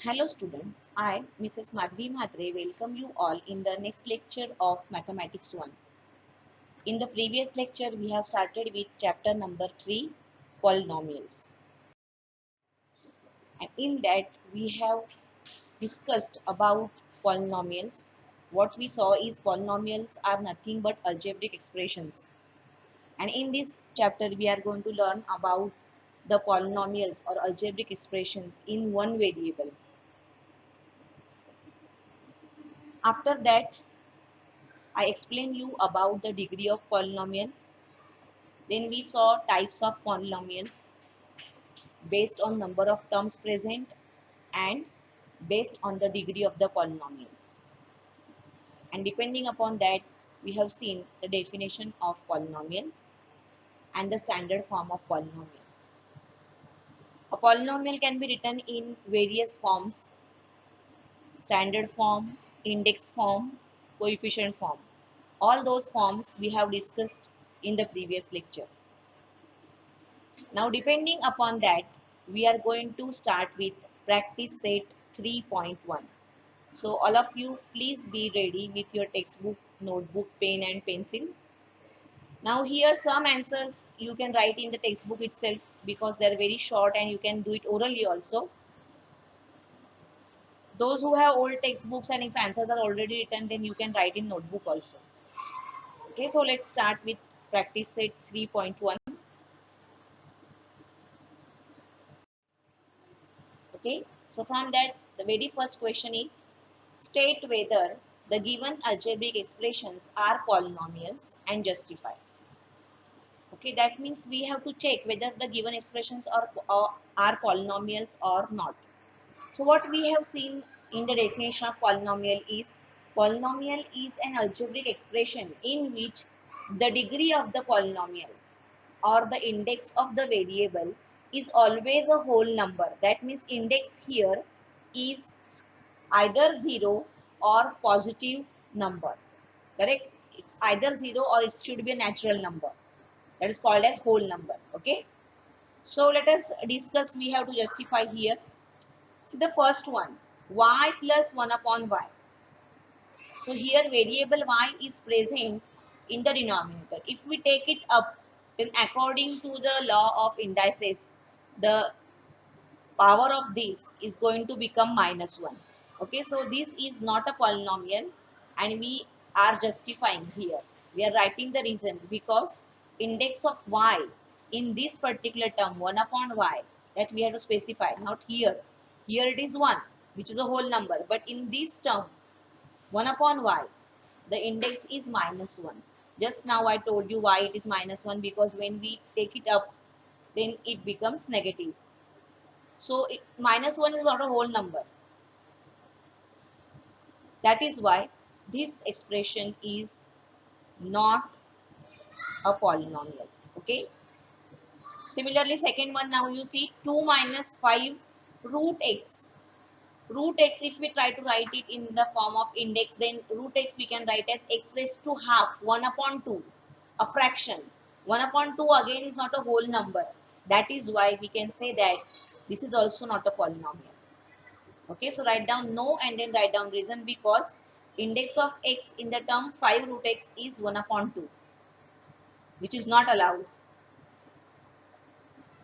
Hello students, I, Mrs. Madhvi Mhatre, welcome you all in the next lecture of Mathematics 1. In the previous lecture, we have started with chapter number 3, Polynomials. And in that, we have discussed about polynomials. What we saw is polynomials are nothing but algebraic expressions. And in this chapter, we are going to learn about the polynomials or algebraic expressions in one variable. After that, I explained you about the degree of polynomial. Then we saw types of polynomials based on number of terms present and based on the degree of the polynomial. And depending upon that, we have seen the definition of polynomial and the standard form of polynomial. A polynomial can be written in various forms: standard form, index form, coefficient form. All those forms we have discussed in the previous lecture. Now, depending upon that, we are going to start with practice set 3.1. So, all of you, please be ready with your textbook, notebook, pen, and pencil. Now, here some answers you can write in the textbook itself because they are very short and you can do it orally also. Those who have old textbooks and if answers are already written, then you can write in notebook also. Okay, so let's start with practice set 3.1. Okay, so from that, the very first question is state whether the given algebraic expressions are polynomials and justify. Okay, that means we have to check whether the given expressions are polynomials or not. So what we have seen in the definition of polynomial is an algebraic expression in which the degree of the polynomial or the index of the variable is always a whole number. That means index here is either 0 or positive number. Correct? It's either 0 or it should be a natural number. That is called as whole number. Okay? So let us discuss. We have to justify here. See the first one, y plus 1 upon y. So here variable y is present in the denominator. If we take it up, then according to the law of indices, the power of this is going to become minus 1. Okay, so this is not a polynomial and we are justifying here. We are writing the reason because index of y in this particular term 1 upon y, that we have to specify, not here. Here it is 1, which is a whole number, but in this term 1 upon y, the index is minus 1. Just now I told you why it is minus 1, because when we take it up, then it becomes negative. So minus 1 is not a whole number. That is why this expression is not a polynomial. Okay. Similarly, second one, now you see 2 minus 5 root x. Root x, if we try to write it in the form of index, then root x we can write as x raised to half, 1 upon 2, a fraction. 1 upon 2 again is not a whole number. That is why we can say that this is also not a polynomial. Okay, so write down no and then write down reason, because index of x in the term 5 root x is 1 upon 2, which is not allowed.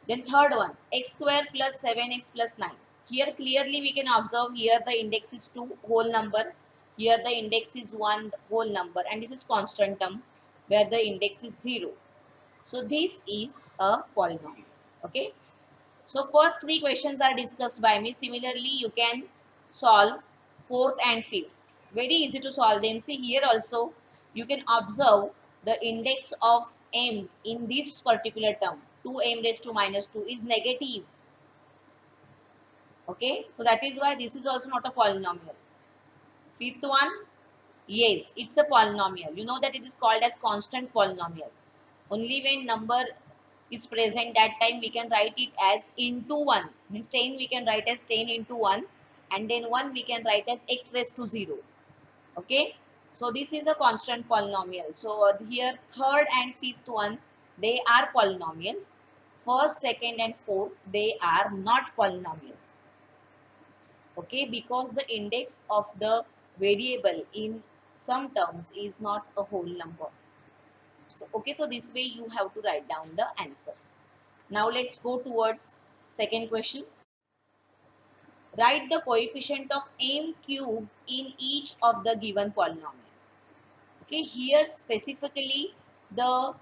Then third one, x square plus 7x plus 9. Here clearly we can observe, here the index is 2 whole number, here the index is 1 whole number, and this is constant term where the index is 0. So this is a polynomial. Okay. So first three questions are discussed by me. Similarly, you can solve fourth and fifth. Very easy to solve them. See here also, you can observe the index of m in this particular term, 2m raised to minus 2 is negative. Okay, so that is why this is also not a polynomial. Fifth one, yes, it's a polynomial. You know that it is called as constant polynomial. Only when number is present, that time we can write it as into 1. Means 10 we can write as 10 into 1, and then 1 we can write as x raised to 0. Okay, so this is a constant polynomial. So here third and fifth one, they are polynomials. First, second and fourth, they are not polynomials. Okay, because the index of the variable in some terms is not a whole number. So, okay, so this way you have to write down the answer. Now let's go towards second question. Write the coefficient of m cube in each of the given polynomial. Okay, here specifically the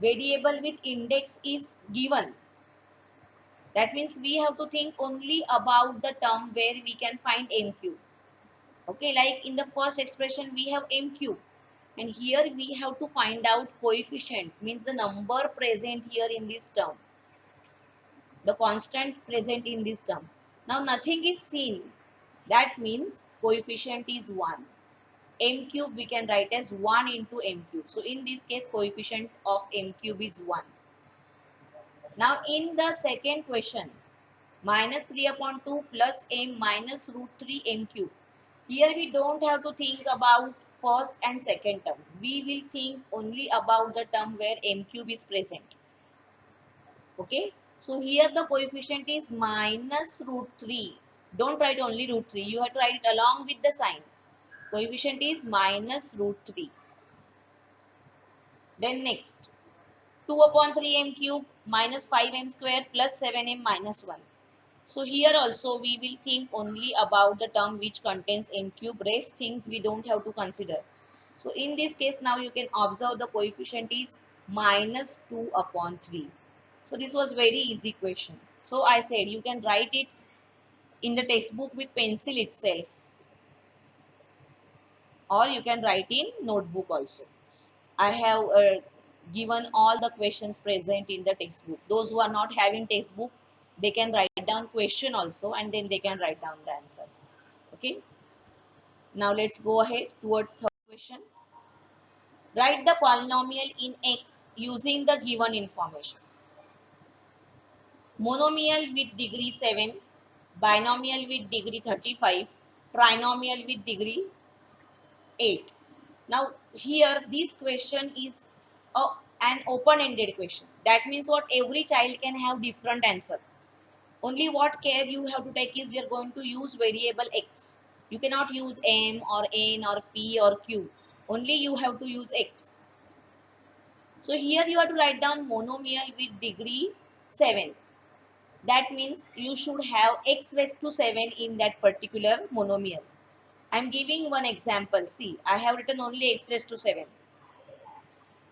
variable with index is given. That means we have to think only about the term where we can find m cube. Okay, like in the first expression we have m cube, and here we have to find out coefficient, means the number present here in this term, the constant present in this term. Now nothing is seen, that means coefficient is 1. M cube we can write as 1 into m cube. So in this case coefficient of m cube is 1. Now in the second question, minus 3 upon 2 plus m minus root 3 m cube. Here we don't have to think about first and second term. We will think only about the term where m cube is present. Okay. So here the coefficient is minus root 3. Don't write only root 3. You have to write it along with the sign. Coefficient is minus root 3. Then next, 2 upon 3 m cube minus 5m square plus 7m minus 1. So here also we will think only about the term which contains m cube. Rest things we don't have to consider. So in this case now you can observe the coefficient is minus 2 upon 3. So this was very easy question. So I said you can write it in the textbook with pencil itself, or you can write in notebook also. I have given all the questions present in the textbook. Those who are not having textbook, they can write down question also, and then they can write down the answer. Okay. Now let's go ahead towards third question. Write the polynomial in X using the given information. Monomial with degree 7, binomial with degree 35, trinomial with degree 8. Now here this question is an open-ended question. That means what, every child can have different answer. Only what care you have to take is you are going to use variable x. You cannot use m or n or p or q. Only you have to use x. So here you have to write down monomial with degree 7. That means you should have x raised to 7 in that particular monomial. I am giving one example. See, I have written only x raised to 7.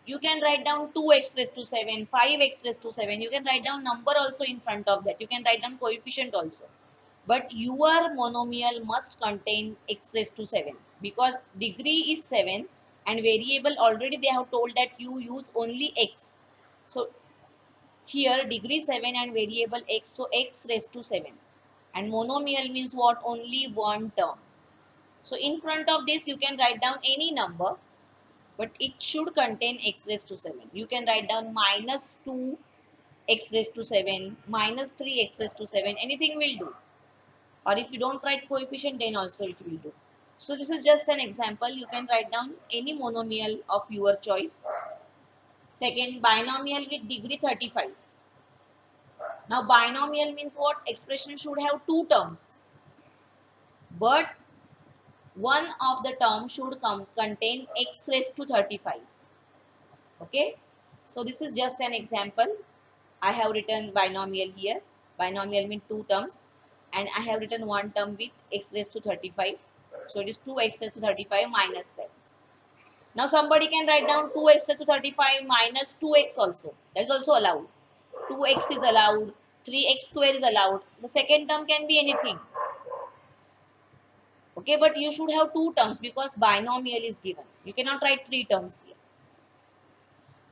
You can write down 2x raised to 7, 5x raised to 7. You can write down number also in front of that. You can write down coefficient also. But your monomial must contain x raised to 7, because degree is 7 and variable already they have told that you use only x. So here degree 7 and variable x, so x raised to 7. And monomial means what? Only one term. So in front of this you can write down any number, but it should contain x raised to 7. You can write down minus 2 x raised to 7, minus 3 x raised to 7, anything will do. Or if you don't write coefficient, then also it will do. So this is just an example. You can write down any monomial of your choice. Second, binomial with degree 35. Now binomial means what? Expression should have two terms, but one of the terms should contain x raised to 35. Okay. So this is just an example. I have written binomial here. Binomial means two terms, and I have written one term with x raised to 35. So it is 2x raised to 35 minus 7. Now somebody can write down 2x raised to 35 minus 2x also. That is also allowed. 2x is allowed. 3x square is allowed. The second term can be anything. Okay, but you should have two terms because binomial is given. You cannot write three terms here.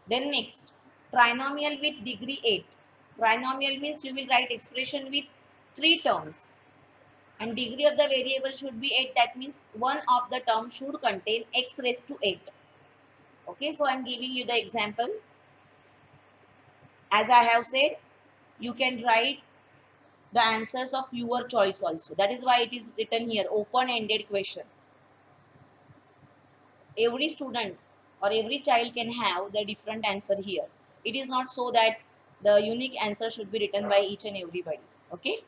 Then next, trinomial with degree 8. Trinomial means you will write expression with three terms. And degree of the variable should be 8. That means one of the terms should contain x raised to 8. Okay, so I am giving you the example. As I have said, you can write the answers of your choice also. That is why it is written here, open-ended question. Every student or every child can have the different answer here. It is not so that the unique answer should be written by each and everybody. Okay.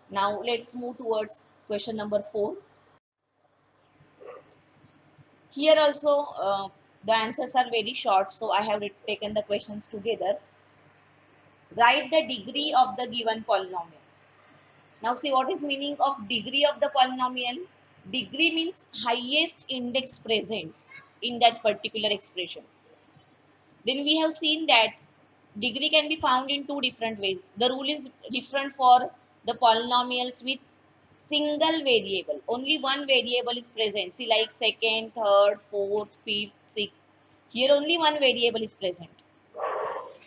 Now let's move towards question number 4. Here also the answers are very short, so I have taken the questions together. Write the degree of the given polynomials. Now see what is meaning of degree of the polynomial. Degree means highest index present in that particular expression. Then we have seen that degree can be found in two different ways. The rule is different for the polynomials with single variable. Only one variable is present. See like second, third, fourth, fifth, sixth. Here only one variable is present.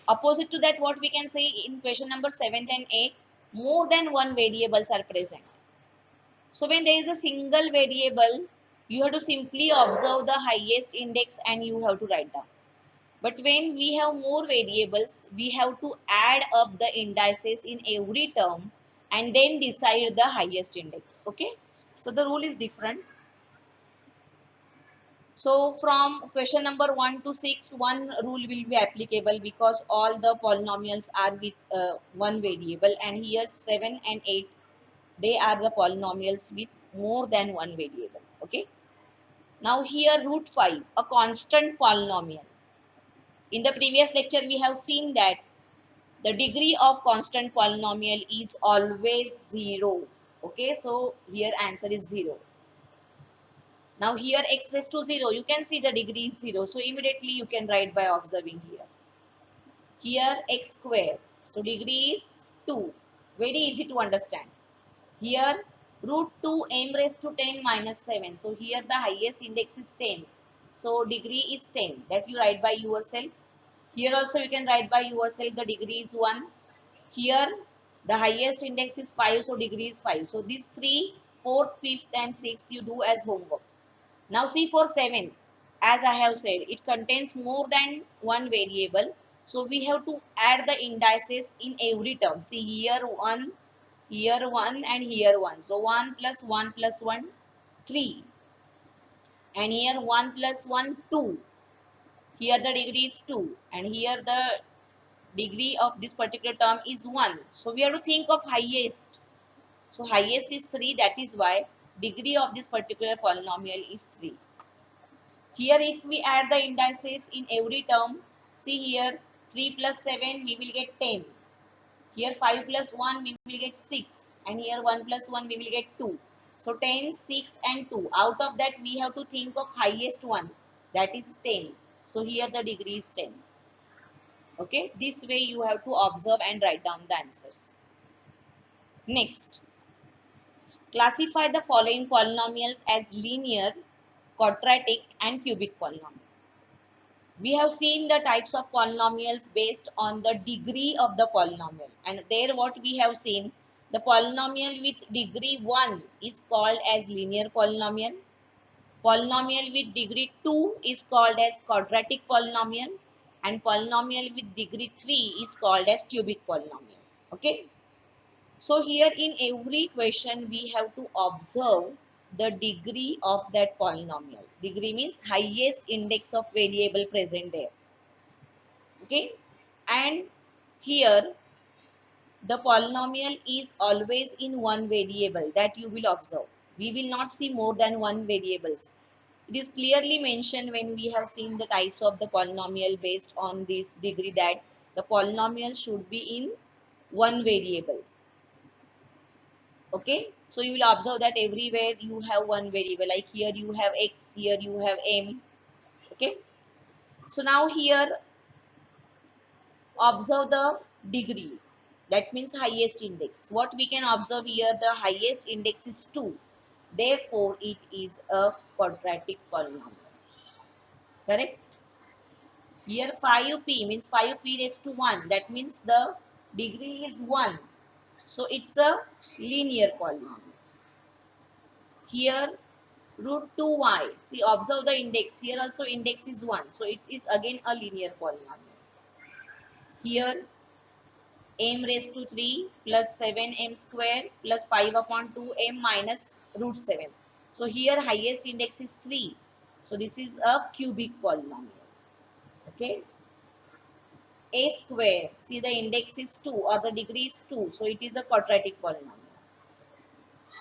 Opposite to that, what we can say in question number 7 and 8, more than one variables are present. So when there is a single variable, you have to simply observe the highest index and you have to write down. But when we have more variables, we have to add up the indices in every term and then decide the highest index. Okay. So the rule is different. So from question number 1 to 6, one rule will be applicable because all the polynomials are with one variable, and here 7 and 8, they are the polynomials with more than one variable. Okay. Now here root 5, a constant polynomial. In the previous lecture, we have seen that the degree of constant polynomial is always 0. Okay, so here answer is 0. Now here x raised to 0, you can see the degree is 0. So immediately you can write by observing here. Here x square, so degree is 2. Very easy to understand. Here root 2 m raised to 10 minus 7. So here the highest index is 10. So degree is 10. That you write by yourself. Here also you can write by yourself, the degree is 1. Here the highest index is 5, so degree is 5. So these 3, 4th, 5th and 6th you do as homework. Now see for 7, as I have said, it contains more than one variable. So we have to add the indices in every term. See here 1, here 1 and here 1. So 1 plus 1 plus 1, 3. And here 1 plus 1, 2. Here the degree is 2. And here the degree of this particular term is 1. So we have to think of highest. So highest is 3. That is why degree of this particular polynomial is 3. Here if we add the indices in every term, see here 3 plus 7 we will get 10. Here 5 plus 1 we will get 6. And here 1 plus 1 we will get 2. So 10, 6 and 2. Out of that we have to think of highest one. That is 10. So here the degree is 10. Okay, this way you have to observe and write down the answers. Next, classify the following polynomials as linear, quadratic and cubic polynomial. We have seen the types of polynomials based on the degree of the polynomial, and there what we have seen, the polynomial with degree 1 is called as linear polynomial. Polynomial with degree 2 is called as quadratic polynomial, and polynomial with degree 3 is called as cubic polynomial. Okay. So here in every question we have to observe the degree of that polynomial. Degree means highest index of variable present there. Okay. And here the polynomial is always in one variable, that you will observe. We will not see more than one variables. It is clearly mentioned when we have seen the types of the polynomial based on this degree, that the polynomial should be in one variable. Okay, so you will observe that everywhere you have one variable, like here you have x, here you have m. Okay, so now here observe the degree, that means highest index. What we can observe here, the highest index is 2, therefore it is a quadratic polynomial. Correct. Here 5p means 5p raised to 1, that means the degree is 1, so it's a linear polynomial. Here root 2y, see observe the index, here also index is 1, so it is again a linear polynomial. Here m raised to 3 plus 7m square plus 5 upon 2m minus root 7. So here highest index is 3, so this is a cubic polynomial. Okay, a square, see the index is 2 or the degree is 2, so it is a quadratic polynomial.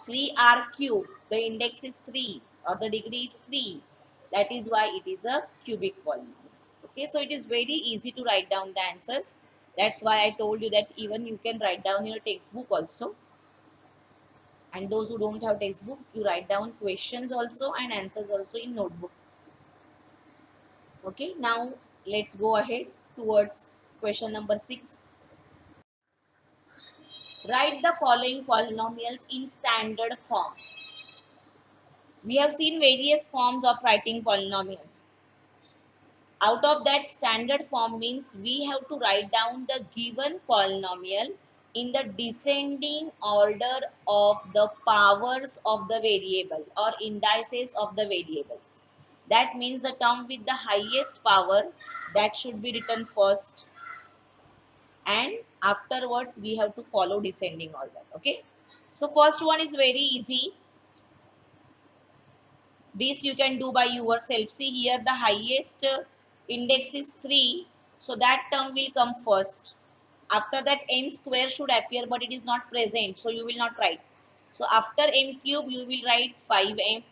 3r cube, the index is 3 or the degree is 3. That is why it is a cubic polynomial. Okay, so it is very easy to write down the answers. That's why I told you that even you can write down your textbook also. And those who don't have textbook, you write down questions also and answers also in notebook. Okay, now let's go ahead towards question number 6. Write the following polynomials in standard form. We have seen various forms of writing polynomial. Out of that, standard form means we have to write down the given polynomial in the descending order of the powers of the variable or indices of the variables. That means the term with the highest power, that should be written first, and afterwards we have to follow descending order. Okay, so first one is very easy. This you can do by yourself. See here, the highest index is 3, so that term will come first. After that, m square should appear, but it is not present, so you will not write. So after m cube you will write 5m,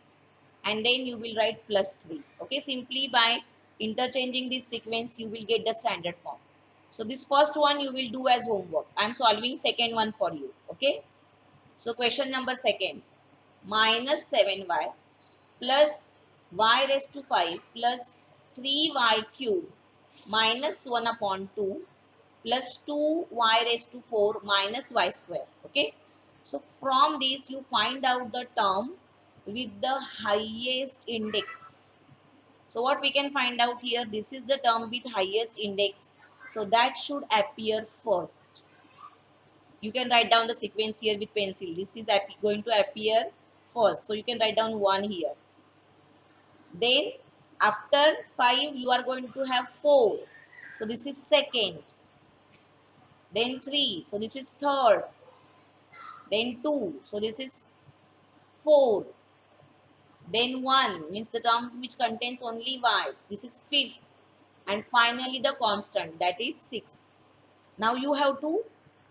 and then you will write plus 3. Okay, simply by interchanging this sequence you will get the standard form. So this first one you will do as homework. I am solving second one for you. Okay, so question number second, minus 7y plus y raised to 5 plus 3y cube minus 1 upon 2 plus 2y raised to 4 minus y square. Okay, so from this you find out the term with the highest index. So what we can find out here, this is the term with highest index, so that should appear first. You can write down the sequence here with pencil. This is going to appear first, so you can write down 1 here. Then after 5 you are going to have 4, so this is second. Then 3, so this is third. Then 2, so this is fourth. Then 1 means the term which contains only y, this is fifth. And finally the constant, that is 6th. Now you have to,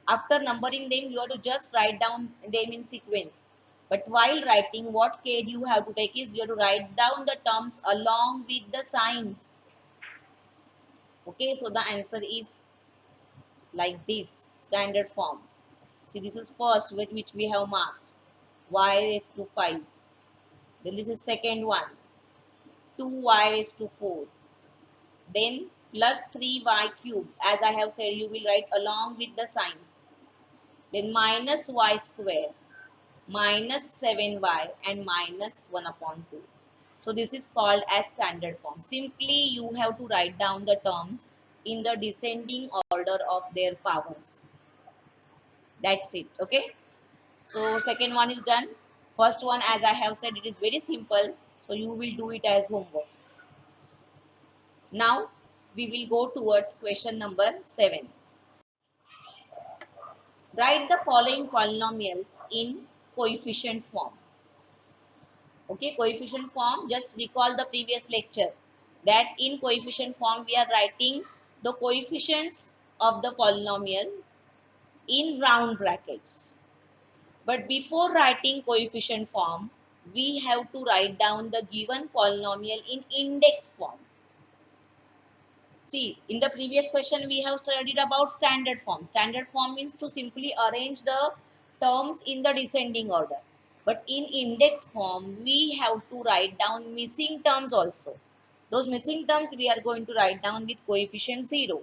after numbering them, you have to just write down them in sequence. But while writing, what care you have to take is you have to write down the terms along with the signs. Okay, so the answer is like this, standard form. See, this is first which we have marked, y raised to 5. Then this is second one, 2y raised to 4. Then plus 3y cube. As I have said, you will write along with the signs. Then minus y square, minus 7y, and minus 1 upon 2. So this is called as standard form. Simply you have to write down the terms in the descending order of their powers. That's it. Okay. So second one is done. First one, as I have said, it is very simple. So you will do it as homework. Now we will go towards question number 7. Write the following polynomials in coefficient form. Okay, coefficient form, just recall the previous lecture that in coefficient form we are writing the coefficients of the polynomial in round brackets. But before writing coefficient form, we have to write down the given polynomial in index form. See, in the previous question we have studied about standard form. Standard form means to simply arrange the terms in the descending order. But in index form, we have to write down missing terms also. Those missing terms we are going to write down with coefficient 0.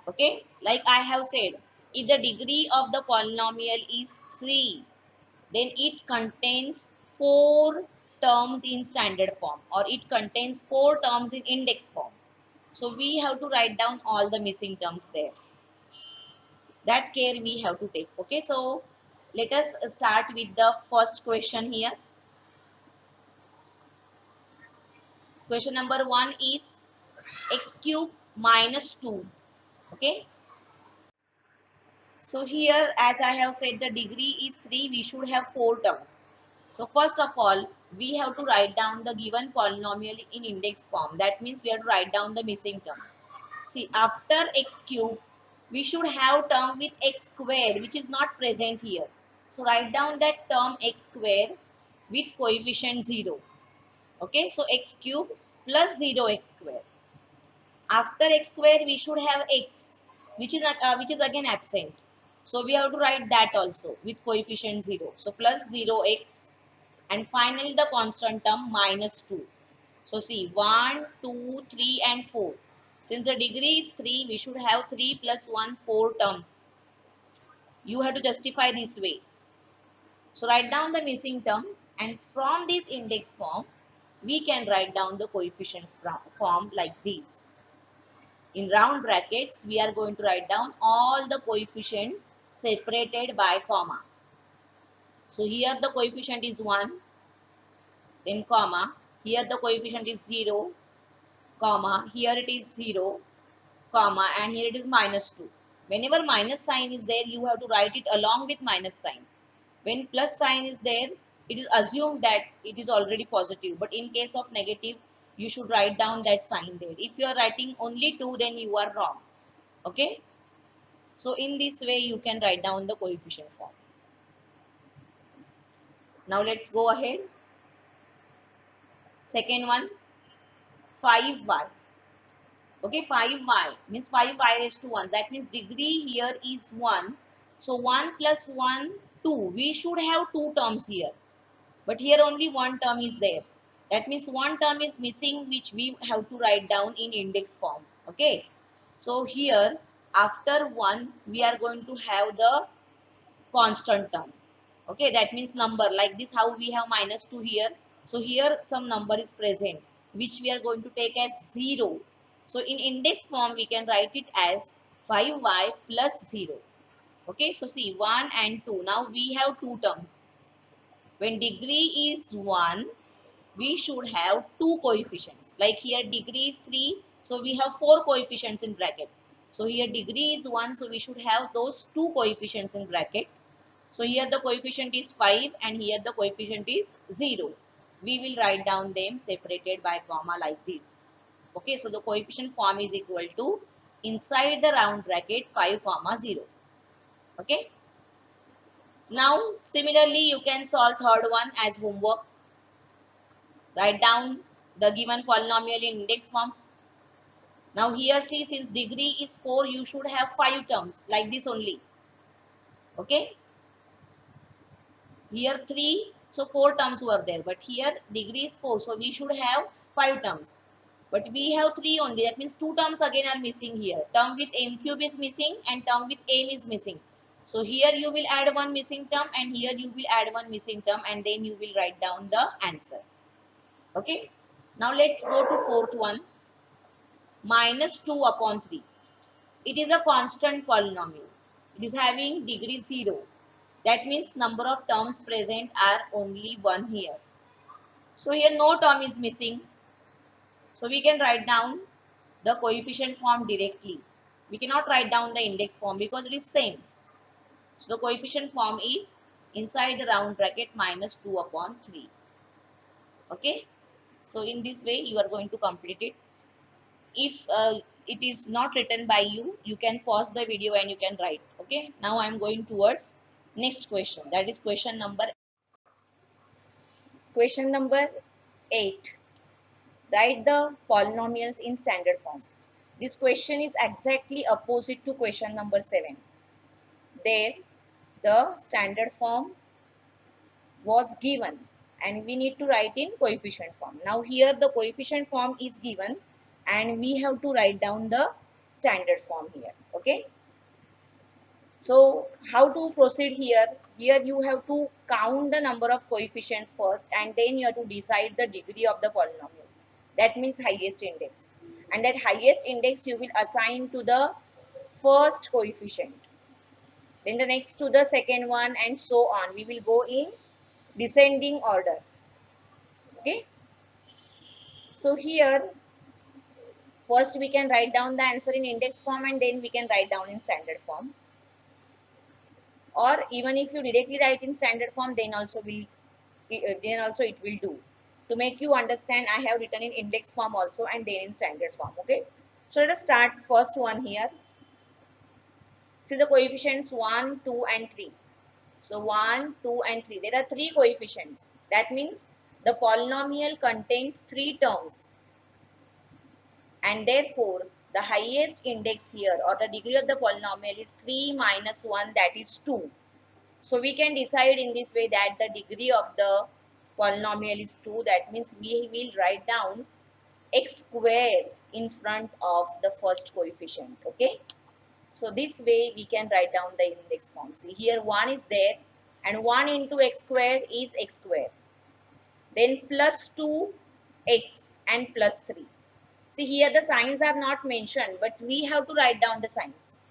Okay, like I have said, if the degree of the polynomial is 3, then it contains 4 terms in standard form, or it contains 4 terms in index form. So we have to write down all the missing terms there. That care we have to take. Okay, so let us start with the first question here. Question number 1 is x cube minus 2. Okay, so here, as I have said, the degree is 3, we should have 4 terms. So first of all, we have to write down the given polynomial in index form. That means we have to write down the missing term. See, after x cube, we should have term with x square, which is not present here. So write down that term x square with coefficient 0. Okay, so x cube plus 0x square. After x square we should have x, which is again absent. So we have to write that also with coefficient 0. So plus 0x, and finally the constant term minus 2. So see 1, 2, 3 and 4. Since the degree is 3, we should have 3 plus 1, 4 terms. You have to justify this way. So write down the missing terms, and from this index form, we can write down the coefficient form like this. In round brackets, we are going to write down all the coefficients separated by comma. So here the coefficient is 1, then comma. Here the coefficient is 0, comma. Here it is 0, comma, and here it is minus 2. Whenever minus sign is there, you have to write it along with minus sign. When plus sign is there, it is assumed that it is already positive. But in case of negative, you should write down that sign there. If you are writing only 2, then you are wrong. Okay. So in this way, you can write down the coefficient form. Now let's go ahead. Second one, 5y. Okay, 5y means 5y raised to 1. That means degree here is 1. So 1 plus 1, 2. We should have 2 terms here. But here only 1 term is there. That means 1 term is missing, which we have to write down in index form. Okay. So here after 1, we are going to have the constant term. Okay, that means number, like this how we have minus 2 here. So here some number is present, which we are going to take as 0. So in index form we can write it as 5y plus 0. Okay, so see 1 and 2. Now we have 2 terms. When degree is 1, we should have 2 coefficients. Like here degree is 3, so we have 4 coefficients in bracket. So here degree is 1, so we should have those 2 coefficients in bracket. So here the coefficient is 5 and here the coefficient is 0. We will write down them separated by comma like this. Okay, so the coefficient form is equal to inside the round bracket 5 comma 0. Okay. Now similarly you can solve third one as homework. Write down the given polynomial in index form. Now here see, since degree is 4, you should have 5 terms like this only. Okay. Here 3, so 4 terms were there, but here degree is 4, so we should have 5 terms. But we have 3 only, that means 2 terms again are missing here. Term with m cube is missing and term with m is missing. So here you will add one missing term and here you will add one missing term, and then you will write down the answer. Okay. Now let's go to fourth one. Minus 2 upon 3. It is a constant polynomial. It is having degree 0. That means number of terms present are only 1 here. So here no term is missing. So we can write down the coefficient form directly. We cannot write down the index form because it is same. So the coefficient form is inside the round bracket minus 2 upon 3. Okay. So in this way you are going to complete it. If it is not written by you, you can pause the video and you can write. Okay. Now I am going towards next question. That is question number 8. Write the polynomials in standard form. This question is exactly opposite to question number 7. There the standard form was given and we need to write in coefficient form. Now here the coefficient form is given and we have to write down the standard form here. Okay. So how to proceed here? Here you have to count the number of coefficients first and then you have to decide the degree of the polynomial. That means highest index. And that highest index you will assign to the first coefficient. Then the next to the second one and so on. We will go in descending order. Okay. So here first we can write down the answer in index form and then we can write down in standard form. Or even if you directly write in standard form, then also it will do. To make you understand, I have written in index form also and then in standard form. Okay. So let us start first one here. See the coefficients 1, 2 and 3. So 1, 2 and 3. There are 3 coefficients. That means the polynomial contains 3 terms. And therefore, the highest index here or the degree of the polynomial is 3 minus 1, that is 2. So we can decide in this way that the degree of the polynomial is 2. That means we will write down x square in front of the first coefficient. Okay. So this way we can write down the index form. See here 1 is there and 1 into x squared is x squared. Then plus 2x and plus 3. See here the signs are not mentioned, but we have to write down the signs.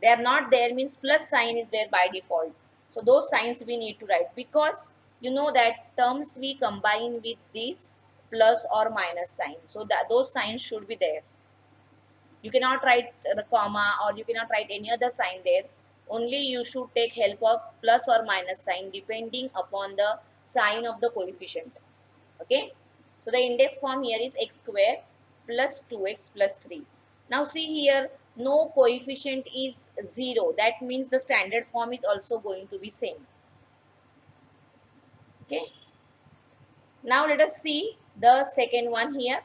They are not there means plus sign is there by default. So those signs we need to write, because you know that terms we combine with this plus or minus sign. So that those signs should be there. You cannot write a comma or you cannot write any other sign there. Only you should take help of plus or minus sign depending upon the sign of the coefficient. Okay. So the index form here is x square plus 2x plus 3. Now see here, no coefficient is 0. That means the standard form is also going to be same. Okay. Now let us see the second one here.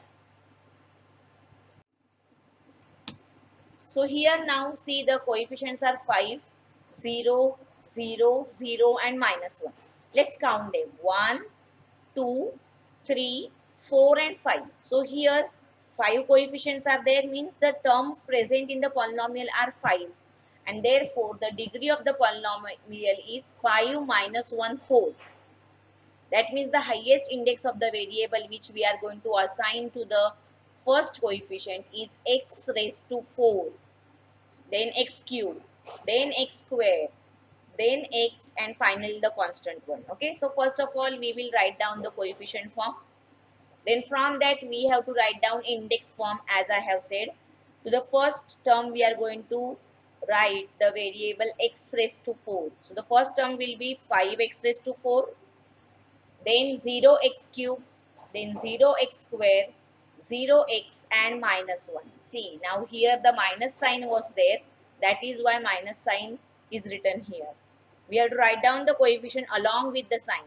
So here now see the coefficients are 5, 0, 0, 0 and minus 1. Let's count them. 1, 2, 3, 4 and 5. So here 5 coefficients are there, means the terms present in the polynomial are 5. And therefore the degree of the polynomial is 5 minus 1, 4. That means the highest index of the variable which we are going to assign to the first coefficient is x raised to 4. Then x cube, then x square, then x and finally the constant one. Okay, so first of all we will write down the coefficient form. Then from that we have to write down index form as I have said. To the first term we are going to write the variable x raised to 4. So the first term will be 5x raised to 4, then 0x cube, then 0x square, 0x and minus 1. See, now here the minus sign was there. That is why minus sign is written here. We have to write down the coefficient along with the sign.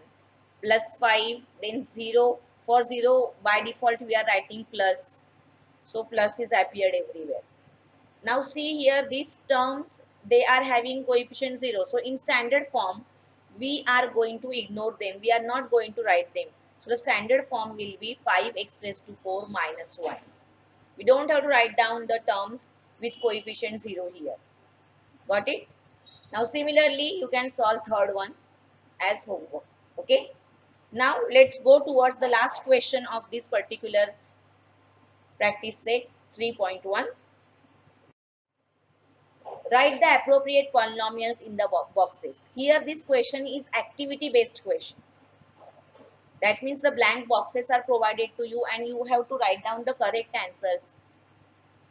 Plus 5, then 0. For 0, by default we are writing plus. So plus is appeared everywhere. Now see here, these terms, they are having coefficient 0. So in standard form, we are going to ignore them. We are not going to write them. So the standard form will be 5x raised to 4 minus 1. We don't have to write down the terms with coefficient 0 here. Got it? Now similarly, you can solve third one as homework. Okay? Now let's go towards the last question of this particular practice set 3.1. Write the appropriate polynomials in the boxes. Here this question is activity based question. That means the blank boxes are provided to you and you have to write down the correct answers.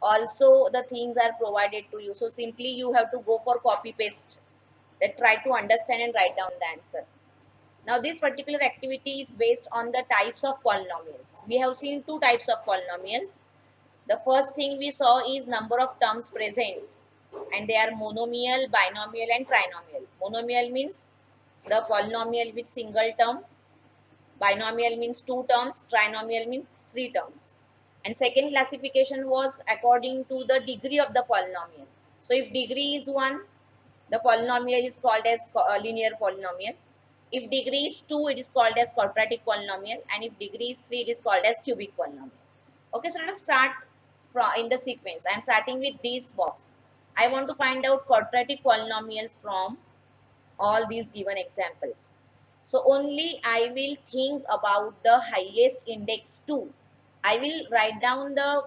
Also the things are provided to you. So simply you have to go for copy paste. That try to understand and write down the answer. Now this particular activity is based on the types of polynomials. We have seen 2 types of polynomials. The first thing we saw is number of terms present, and they are monomial, binomial and trinomial. Monomial means the polynomial with single term, binomial means 2 terms, trinomial means 3 terms. And second classification was according to the degree of the polynomial. So if degree is 1, the polynomial is called as linear polynomial. If degree is 2, it is called as quadratic polynomial, and if degree is 3, it is called as cubic polynomial. Okay, so let us start from in the sequence. I am starting with this box. I want to find out quadratic polynomials from all these given examples. So only I will think about the highest index 2. I will write down the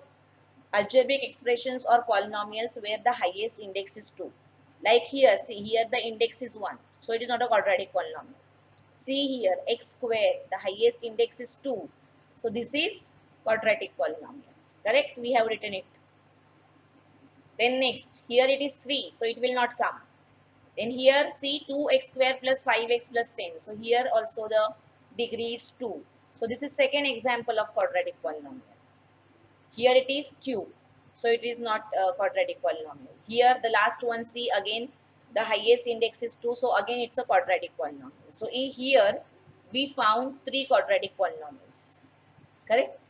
algebraic expressions or polynomials where the highest index is 2. Like here, see here the index is 1. So it is not a quadratic polynomial. See here, x square, the highest index is 2. So this is quadratic polynomial. Correct? We have written it. Then next, here it is 3. So it will not come. Then here see 2x square plus 5x plus 10. So here also the degree is 2. So this is second example of quadratic polynomial. Here it is cube. So it is not a quadratic polynomial. Here the last one, see again the highest index is 2, so again it's a quadratic polynomial. So here we found 3 quadratic polynomials, correct?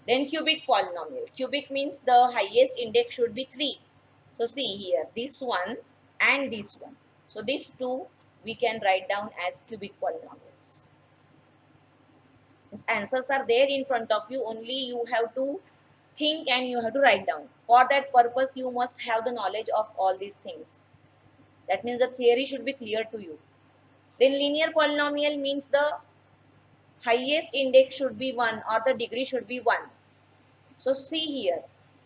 Then cubic polynomial. Cubic means the highest index should be 3. So see here, this one and this one. So these two we can write down as cubic polynomials. These answers are there in front of you, only you have to think and you have to write down. For that purpose, you must have the knowledge of all these things. That means the theory should be clear to you. Then linear polynomial means the highest index should be 1 or the degree should be 1. So see here,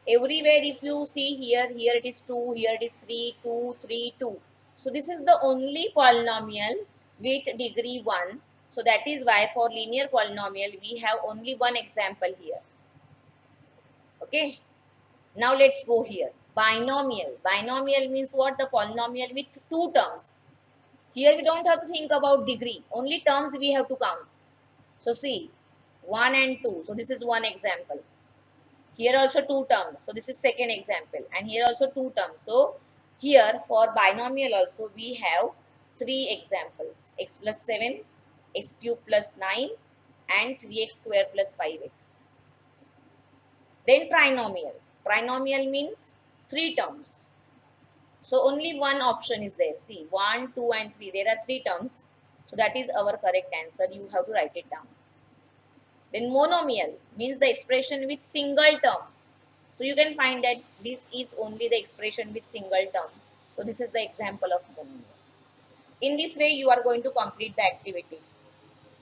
everywhere if you see here, here it is 2, here it is 3, 2, 3, 2. So this is the only polynomial with degree 1. So that is why for linear polynomial we have only one example here. Okay. Now let's go here. Binomial. Binomial means what? The polynomial with two terms. Here we don't have to think about degree. Only terms we have to count. So see, 1 and 2. So this is one example. Here also two terms. So this is second example. And here also two terms. So here for binomial also we have three examples. X plus 7, x cube plus 9 and 3x square plus 5x. Then trinomial. Trinomial means three terms. So only one option is there. See, 1, 2 and 3. There are three terms. So that is our correct answer. You have to write it down. Then monomial means the expression with single term. So you can find that this is only the expression with single term. So this is the example of monomial. In this way, you are going to complete the activity.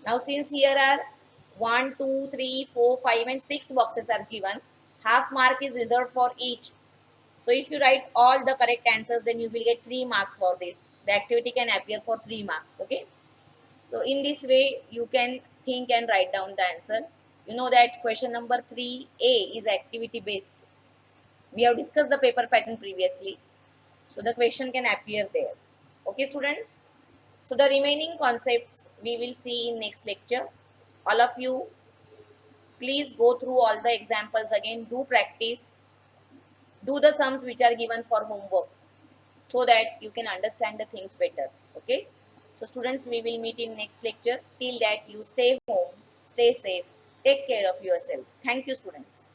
Now since here are 1, 2, 3, 4, 5 and 6 boxes are given, half mark is reserved for each. So if you write all the correct answers, then you will get 3 marks for this. The activity can appear for 3 marks. Okay. So in this way, you can think and write down the answer. You know that question number 3A is activity based. We have discussed the paper pattern previously. So the question can appear there. Okay, students. So the remaining concepts we will see in next lecture. All of you, please go through all the examples again. Do practice. Do the sums which are given for homework, so that you can understand the things better. Okay. So students, we will meet in next lecture. Till that, you stay home, stay safe, take care of yourself. Thank you, students.